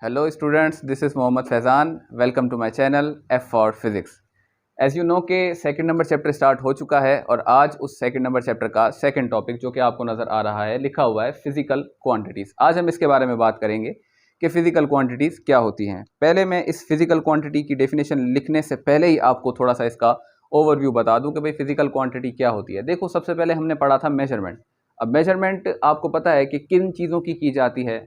Hello students, this is Mohammad Faizan. Welcome to my channel F for Physics. As you know कि second number chapter start हो चुका है और आज उस सेकंड नंबर चैप्टर का सेकंड टॉपिक जो कि आपको नज़र आ रहा है लिखा हुआ है फिजिकल क्वांटिटीज़। आज हम इसके बारे में बात करेंगे कि फिजिकल क्वांटिटीज़ क्या होती हैं। पहले मैं इस फिजिकल क्वांटिटी की डेफिनेशन लिखने से पहले ही आपको थोड़ा सा इसका ओवरव्यू बता दूं कि भाई फिजिकल क्वांटिटी क्या होती है। देखो, सबसे पहले हमने पढ़ा था मेजरमेंट। अब मेजरमेंट आपको पता है कि किन चीज़ों की जाती है।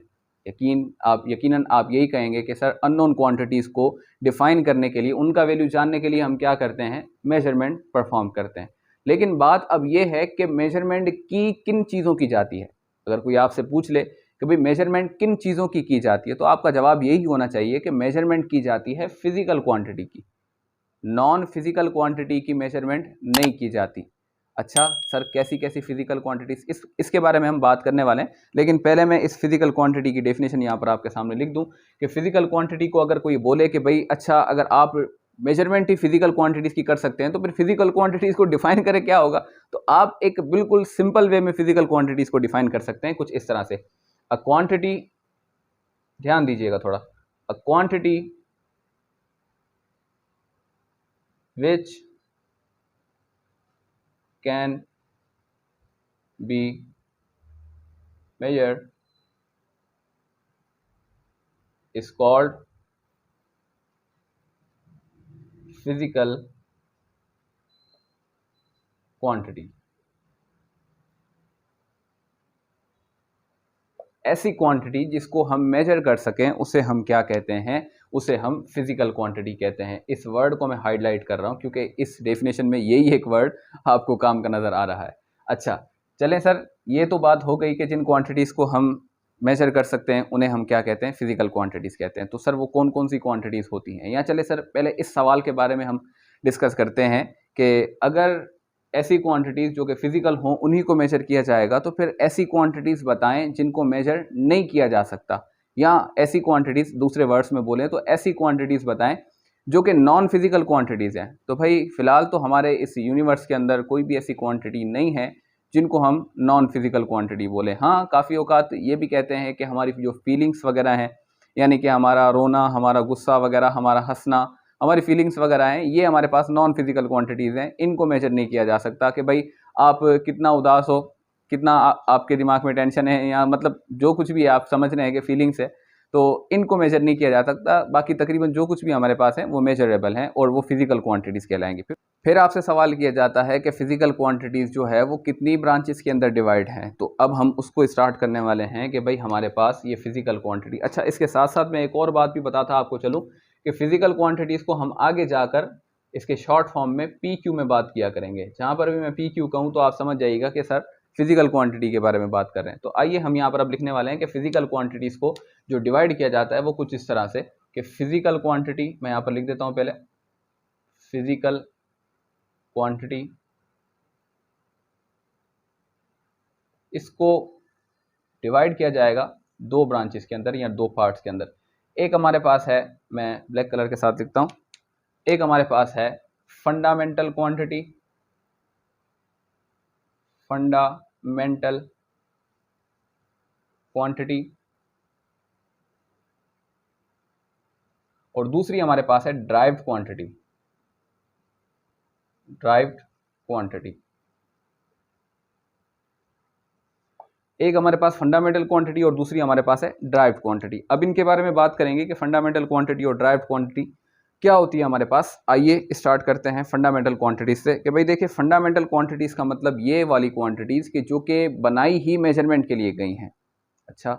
यकीनन आप यही कहेंगे कि सर अननोन क्वांटिटीज़ को डिफाइन करने के लिए, उनका वैल्यू जानने के लिए हम क्या करते हैं, मेजरमेंट परफॉर्म करते हैं। लेकिन बात अब ये है कि मेजरमेंट की किन चीज़ों की जाती है। अगर कोई आपसे पूछ ले कि भाई मेजरमेंट किन चीज़ों की जाती है, तो आपका जवाब यही होना चाहिए कि मेजरमेंट की जाती है फिजिकल क्वांटिटी की, नॉन फिजिकल क्वांटिटी की मेजरमेंट नहीं की जाती। अच्छा सर, कैसी कैसी फिजिकल क्वांटिटीज, इसके बारे में हम बात करने वाले हैं। लेकिन पहले मैं इस फिजिकल क्वांटिटी की डेफिनेशन यहाँ पर आपके सामने लिख दूँ कि फिजिकल क्वांटिटी को अगर कोई बोले कि भाई अच्छा, अगर आप मेजरमेंट ही फिजिकल क्वांटिटीज़ की कर सकते हैं तो फिर फिजिकल क्वांटिटीज़ को डिफाइन करें क्या होगा। तो आप एक बिल्कुल सिंपल वे में फिजिकल क्वांटिटीज़ को डिफाइन कर सकते हैं कुछ इस तरह से। अ क्वांटिटी, ध्यान दीजिएगा थोड़ा, a quantity which can be measured is called physical quantity। ऐसी क्वांटिटी जिसको हम मेजर कर सकें उसे हम क्या कहते हैं, उसे हम फिजिकल क्वांटिटी कहते हैं। इस वर्ड को मैं हाईलाइट कर रहा हूं क्योंकि इस डेफिनेशन में यही एक वर्ड आपको काम का नज़र आ रहा है। अच्छा चलें सर, ये तो बात हो गई कि जिन क्वांटिटीज़ को हम मेजर कर सकते हैं उन्हें हम क्या कहते हैं, फिजिकल क्वांटिटीज़ कहते हैं। तो सर वो कौन कौन सी क्वांटिटीज़ होती हैं, या चले सर पहले इस सवाल के बारे में हम डिस्कस करते हैं कि अगर ऐसी क्वांटिटीज़ जो कि फिजिकल हों उन्हीं को मेजर किया जाएगा, तो फिर ऐसी क्वांटिटीज़ बताएं जिनको मेजर नहीं किया जा सकता, या ऐसी क्वांटिटीज़, दूसरे वर्ड्स में बोलें तो ऐसी क्वांटिटीज़ बताएं जो कि नॉन फिजिकल क्वांटिटीज़ हैं। तो भाई फ़िलहाल तो हमारे इस यूनिवर्स के अंदर कोई भी ऐसी क्वांटिटी नहीं है जिनको हम नॉन फिजिकल क्वांटिटी बोलें। हाँ, काफ़ी औकात ये भी कहते हैं कि हमारी जो फीलिंग्स वगैरह हैं, यानी कि हमारा रोना, हमारा गुस्सा वगैरह, हमारा हंसना, हमारी फीलिंग्स वगैरह हैं, ये हमारे पास नॉन फिजिकल क्वांटिटीज़ हैं। इनको मेजर नहीं किया जा सकता कि भाई आप कितना उदास हो, कितना आपके दिमाग में टेंशन है, या मतलब जो कुछ भी आप समझ रहे हैं कि फीलिंग्स है, तो इनको मेजर नहीं किया जा सकता। बाकी तकरीबन जो कुछ भी हमारे पास है वो मेजरेबल हैं और वो फिजिकल क्वांटिटीज़ कहलाएंगी। फिर आपसे सवाल किया जाता है कि फिजिकल क्वांटिटीज़ जो है वो कितनी ब्रांचेस के अंदर डिवाइड हैं। तो अब हम उसको स्टार्ट करने वाले हैं कि भाई हमारे पास ये फिजिकल क्वांटिटी। अच्छा, इसके साथ साथ मैं एक और बात भी बताता आपको चलूँ कि फिजिकल क्वांटिटीज़ को हम आगे जाकर इसके शॉर्ट फॉर्म में PQ में बात किया करेंगे। जहाँ पर भी मैं PQ कहूँ तो आप समझ जाइएगा कि सर फिजिकल क्वांटिटी के बारे में बात कर रहे हैं। तो आइए हम यहाँ पर अब लिखने वाले हैं कि फिजिकल क्वांटिटीज़ को जो डिवाइड किया जाता है वो कुछ इस तरह से कि फिजिकल क्वांटिटी, मैं यहाँ पर लिख देता हूँ पहले, फिजिकल क्वांटिटी, इसको डिवाइड किया जाएगा दो ब्रांचेस के अंदर या दो पार्ट्स के अंदर। एक हमारे पास है, मैं ब्लैक कलर के साथ लिखता हूं, एक हमारे पास है फंडामेंटल क्वांटिटी, फंडामेंटल क्वांटिटी, और दूसरी हमारे पास है ड्राइव्ड क्वांटिटी, ड्राइव्ड क्वांटिटी। एक हमारे पास फंडामेंटल क्वांटिटी और दूसरी हमारे पास है ड्राइव्ड क्वांटिटी। अब इनके बारे में बात करेंगे कि फंडामेंटल क्वांटिटी और ड्राइव्ड क्वांटिटी क्या होती है हमारे पास। आइए स्टार्ट करते हैं फंडामेंटल क्वांटिटीज से कि भाई देखिए, फंडामेंटल क्वांटिटीज़ का मतलब ये वाली क्वांटिटीज़ कि जो कि बनाई ही मेजरमेंट के लिए गई हैं। अच्छा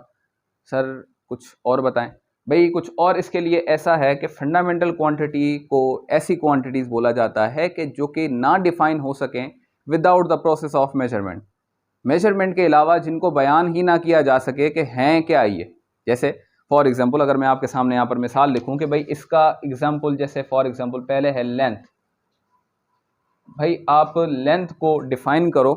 सर कुछ और बताएं। भाई कुछ और इसके लिए ऐसा है कि फंडामेंटल क्वांटिटी को ऐसी क्वांटिटीज़ बोला जाता है कि जो कि ना डिफाइन हो सकें without the process of measurement, measurement के अलावा जिनको बयान ही ना किया जा सके कि हैं क्या ये। जैसे फॉर एग्जांपल अगर मैं आपके सामने यहाँ पर मिसाल लिखूं कि भाई इसका एग्जांपल, जैसे फॉर एग्जांपल पहले है लेंथ। भाई आप लेंथ को डिफाइन करो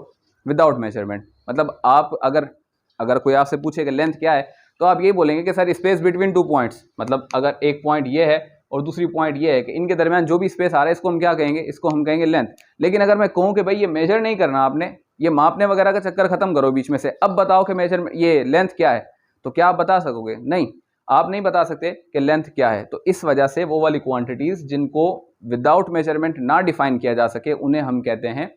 विदाउट मेजरमेंट। मतलब आप अगर कोई आपसे पूछे कि लेंथ क्या है, तो आप ये बोलेंगे कि sir space between two points. मतलब अगर एक पॉइंट ये है और दूसरी पॉइंट ये है कि इनके दरमियान जो भी स्पेस आ रहा है इसको हम क्या कहेंगे, इसको हम कहेंगे लेंथ। लेकिन अगर मैं कहूँ कि भाई ये मेजर नहीं करना आपने, ये मापने वगैरह का चक्कर खत्म करो बीच में से, अब बताओ कि मेजर ये लेंथ क्या है, तो क्या आप बता सकोगे? नहीं। आप नहीं बता सकते कि लेंथ क्या है। तो इस वजह से वो वाली क्वांटिटीज जिनको विदाउट मेजरमेंट ना डिफाइन किया जा सके उन्हें हम कहते हैं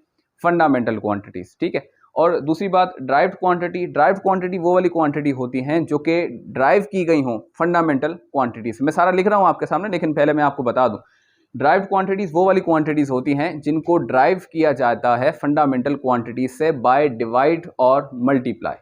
फंडामेंटल क्वांटिटीज। ठीक है। और दूसरी बात, ड्राइव्ड क्वांटिटी वो वाली क्वांटिटी होती हैं जो कि ड्राइव की गई हों फंडामेंटल क्वांटिटीज। मैं सारा लिख रहा हूं आपके सामने, लेकिन पहले मैं आपको बता दूं, ड्राइव्ड क्वांटिटीज वो वाली क्वांटिटीज होती हैं जिनको ड्राइव किया जाता है फंडामेंटल क्वांटिटीज से बाय डिवाइड और मल्टीप्लाई।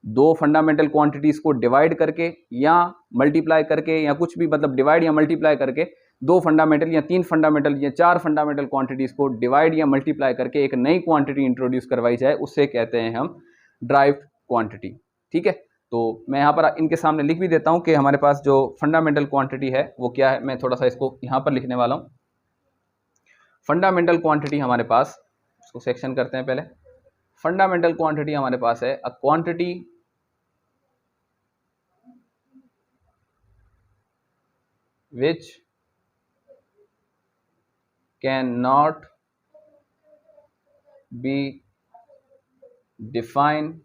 दो फंडामेंटल क्वांटिटीज को डिवाइड करके या मल्टीप्लाई करके या कुछ भी, मतलब डिवाइड या मल्टीप्लाई करके दो फंडामेंटल या तीन फंडामेंटल या चार फंडामेंटल क्वांटिटीज को डिवाइड या मल्टीप्लाई करके एक नई क्वांटिटी इंट्रोड्यूस करवाई जाए, उससे कहते हैं हम ड्राइव्ड क्वांटिटी। ठीक है। तो मैं यहाँ पर इनके सामने लिख भी देता हूँ कि हमारे पास जो फंडामेंटल क्वांटिटी है वो क्या है। मैं थोड़ा सा इसको यहाँ पर लिखने वाला हूँ। फंडामेंटल क्वांटिटी हमारे पास, इसको सेक्शन करते हैं पहले। फंडामेंटल क्वांटिटी हमारे पास है a quantity which cannot be defined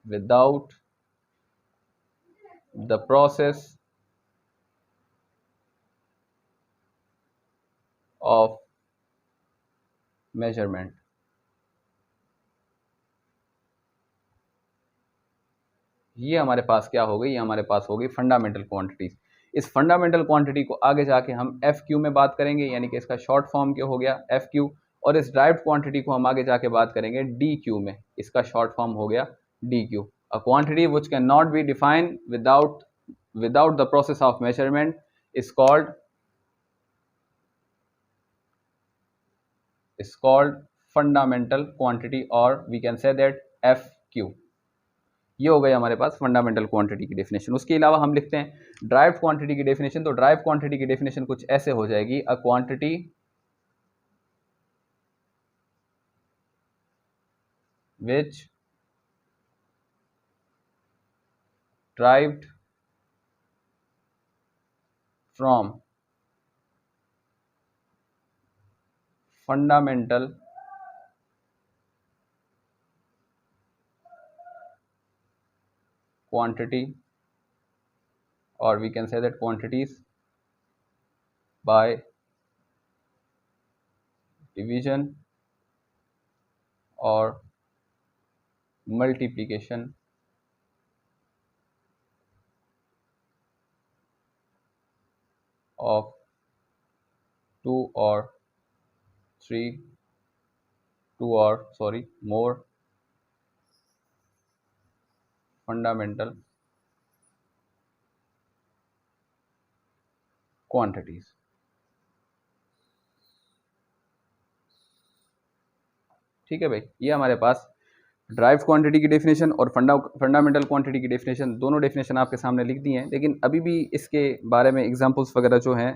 without the process of measurement। ये हमारे पास क्या हो गई, ये हमारे पास हो गई फंडामेंटल क्वांटिटीज। इस फंडामेंटल क्वांटिटी को आगे जाके हम एफ क्यू में बात करेंगे, यानी कि इसका शॉर्ट फॉर्म क्या हो गया, एफ क्यू। और इस ड्राइव्ड क्वांटिटी को हम आगे जाके बात करेंगे डी क्यू में, इसका शॉर्ट फॉर्म हो गया D Q. A quantity which can not be defined without the process of measurement is called fundamental quantity, or we can say that FQ। ये हो गई हमारे पास फंडामेंटल क्वांटिटी की डेफिनेशन। उसके अलावा हम लिखते हैं ड्राइव्ड क्वांटिटी की डेफिनेशन। तो ड्राइव्ड क्वांटिटी की डेफिनेशन कुछ ऐसे हो जाएगी, a quantity which derived from fundamental quantity, or we can say that quantities by division or multiplication of two or more fundamental quantities। ठीक है भाई, ये हमारे पास ड्राइव क्वांटिटी की डेफिनेशन और फंडामेंटल क्वांटिटी की डेफिनेशन, दोनों डेफिनेशन आपके सामने लिख दी हैं। लेकिन अभी भी इसके बारे में एग्जांपल्स वगैरह जो हैं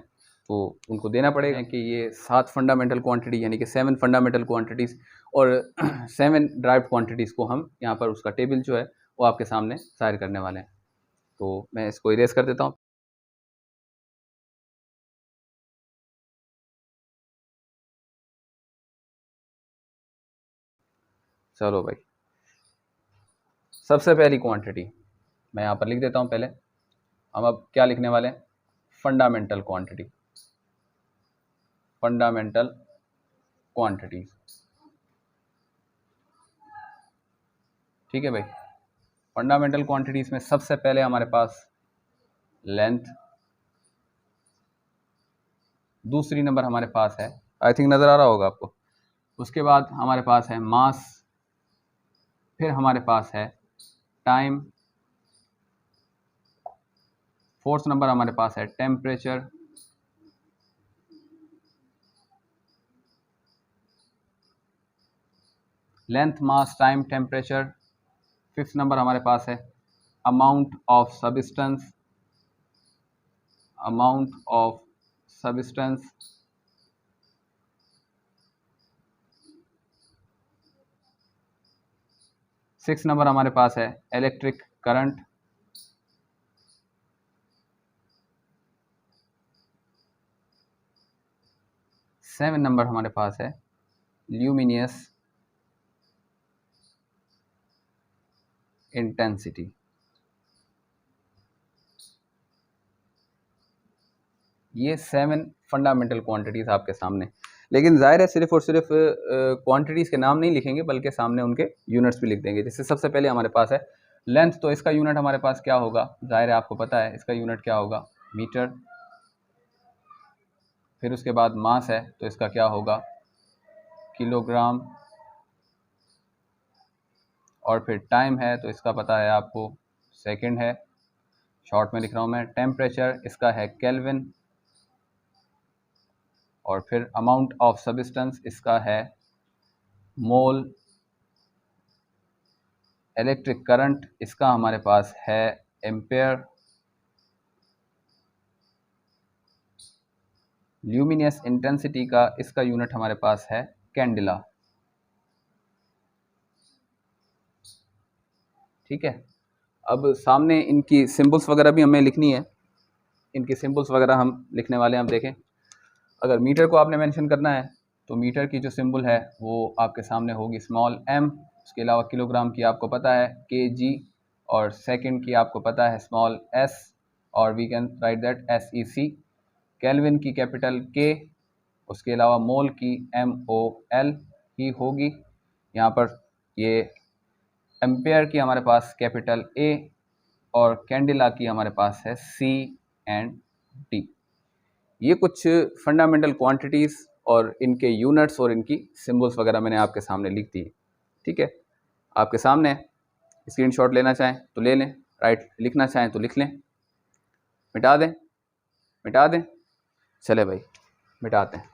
तो उनको देना पड़ेगा कि ये 7 फंडामेंटल क्वांटिटी यानी कि 7 फंडामेंटल क्वांटिटीज़ और 7 ड्राइव क्वांटिटीज़ को हम यहाँ पर उसका टेबल जो है वो आपके सामने जाहिर करने वाले हैं। तो मैं इसको इरेज कर देता हूँ। चलो भाई, सबसे पहली क्वांटिटी मैं यहाँ पर लिख देता हूँ। पहले हम अब क्या लिखने वाले हैं, फंडामेंटल क्वांटिटी, फंडामेंटल क्वांटिटीज। ठीक है भाई, फंडामेंटल क्वांटिटीज में सबसे पहले हमारे पास लेंथ, दूसरी नंबर हमारे पास है, आई थिंक नज़र आ रहा होगा आपको, उसके बाद हमारे पास है मास, फिर हमारे पास है टाइम, फोर्थ नंबर हमारे पास है टेम्परेचर, लेंथ, मास, टाइम, टेम्परेचर। फिफ्थ नंबर हमारे पास है amount of substance, amount of substance. Six number हमारे पास है इलेक्ट्रिक करंट, सेवन नंबर हमारे पास है ल्यूमिनियस इंटेंसिटी। ये 7 फंडामेंटल क्वांटिटीज़ आपके सामने। लेकिन ज़ाहिर है सिर्फ और सिर्फ क्वांटिटीज़ के नाम नहीं लिखेंगे, बल्कि सामने उनके यूनिट्स भी लिख देंगे। जैसे सबसे पहले हमारे पास है लेंथ, तो इसका यूनिट हमारे पास क्या होगा, ज़ाहिर है आपको पता है इसका यूनिट क्या होगा, मीटर। फिर उसके बाद मास है, तो इसका क्या होगा, किलोग्राम। और फिर टाइम है, तो इसका पता है आपको, सेकंड है, शॉर्ट में लिख रहा हूँ मैं। टेम्परेचर इसका है केल्विन। और फिर अमाउंट ऑफ सब्सटेंस इसका है मोल। इलेक्ट्रिक करंट इसका हमारे पास है एम्पेयर। ल्यूमिनियस इंटेंसिटी का इसका यूनिट हमारे पास है कैंडिला। ठीक है, अब सामने इनकी सिंबल्स वगैरह भी हमें लिखनी है। इनकी सिंबल्स वगैरह हम लिखने वाले हैं। हम देखें, अगर मीटर को आपने मेंशन करना है तो मीटर की जो सिंबल है वो आपके सामने होगी स्मॉल m। उसके अलावा किलोग्राम की आपको पता है kg, और सेकंड की आपको पता है स्मॉल s, और we can write that SEC। Kelvin की कैपिटल K, उसके अलावा मोल की MOL ही होगी। यहाँ पर ये एम्पेयर की हमारे पास कैपिटल A, और कैंडिला की हमारे पास है C&D। ये कुछ फंडामेंटल क्वांटिटीज़ और इनके यूनिट्स और इनकी सिंबल्स वगैरह मैंने आपके सामने लिख दी। ठीक है, आपके सामने स्क्रीनशॉट लेना चाहें तो ले लें, राइट लिखना चाहें तो लिख लें, मिटा दें मिटा दें। चले भाई मिटाते हैं।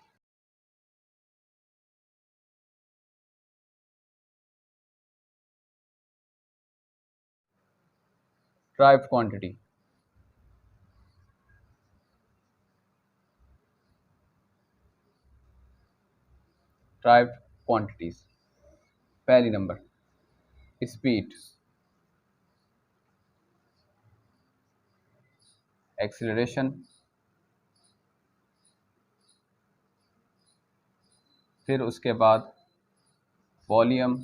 Derived quantity, derived quantities. पहली नंबर स्पीड, एक्सीलरेशन, फिर उसके बाद वॉल्यूम।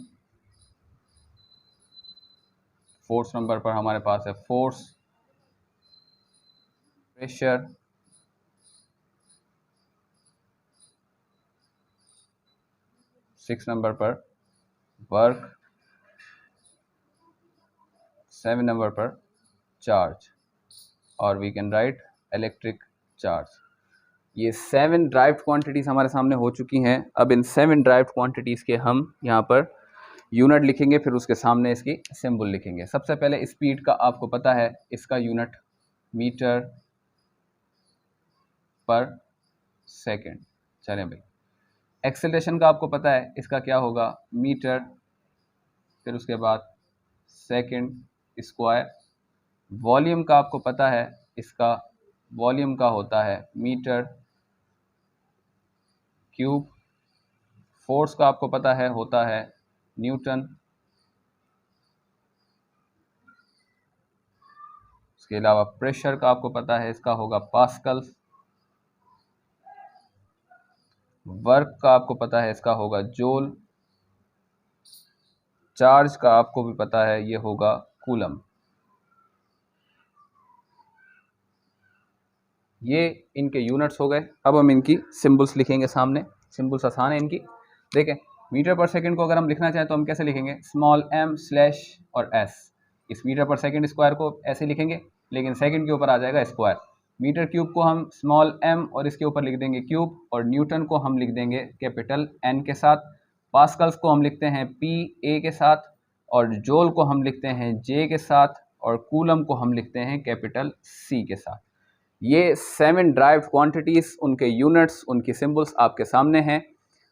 फोर्थ नंबर पर हमारे पास है फोर्स, प्रेशर, सिक्स नंबर पर वर्क, 7 नंबर पर चार्ज, और we can write electric charge. ये 7 ड्राइव्ड क्वांटिटीज़ हमारे सामने हो चुकी हैं। अब इन 7 ड्राइव्ड क्वांटिटीज़ के हम यहाँ पर यूनिट लिखेंगे, फिर उसके सामने इसकी सिंबल लिखेंगे। सबसे पहले स्पीड का आपको पता है, इसका यूनिट मीटर पर सेकेंड। चलें भाई, एक्सेलरेशन का आपको पता है, इसका क्या होगा, मीटर, फिर उसके बाद सेकेंड स्क्वायर। वॉल्यूम का आपको पता है, इसका वॉल्यूम का होता है मीटर क्यूब। फोर्स का आपको पता है होता है न्यूटन। इसके अलावा प्रेशर का आपको पता है, इसका होगा पास्कल्स। वर्क का आपको पता है, इसका होगा जूल। चार्ज का आपको भी पता है, ये होगा कूलम। ये इनके यूनिट्स हो गए। अब हम इनकी सिंबल्स लिखेंगे सामने। सिंबल्स आसान है इनकी, देखें। मीटर पर सेकंड को अगर हम लिखना चाहें तो हम कैसे लिखेंगे, स्मॉल m स्लैश और s। इस मीटर पर सेकंड स्क्वायर को ऐसे लिखेंगे, लेकिन सेकंड के ऊपर आ जाएगा स्क्वायर। मीटर क्यूब को हम स्मॉल m और इसके ऊपर लिख देंगे क्यूब, और न्यूटन को हम लिख देंगे कैपिटल N के साथ। पास्कल्स को हम लिखते हैं PA के साथ, और जोल को हम लिखते हैं J के साथ, और कूलम को हम लिखते हैं कैपिटल C के साथ। ये 7 ड्राइव्ड क्वांटिटीज़, उनके यूनिट्स, उनकी सिंबल्स आपके सामने हैं।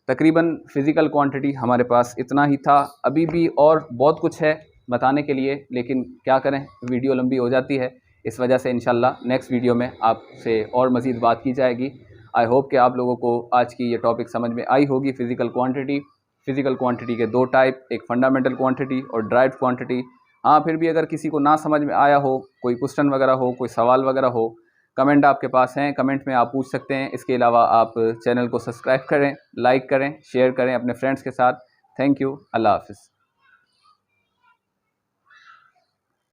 तकरीबन फिज़िकल क्वांटिटी हमारे पास इतना ही था। अभी भी और बहुत कुछ है बताने के लिए, लेकिन क्या करें, वीडियो लंबी हो जाती है। इस वजह से इंशाल्लाह नेक्स्ट वीडियो में आपसे और मज़ीद बात की जाएगी। आई होप कि आप लोगों को आज की ये टॉपिक समझ में आई होगी। फ़िज़िकल क्वांटिटी के 2 टाइप, एक फंडामेंटल क्वांटिटी और ड्राइव्ड क्वांटिटी। हाँ, फिर भी अगर किसी को ना समझ में आया हो, कोई क्वेश्चन वगैरह हो, कोई सवाल वगैरह हो, कमेंट आपके पास हैं, कमेंट में आप पूछ सकते हैं। इसके अलावा आप चैनल को सब्सक्राइब करें, लाइक करें, शेयर करें अपने फ्रेंड्स के साथ। थैंक यू, अल्लाह हाफ़िज़।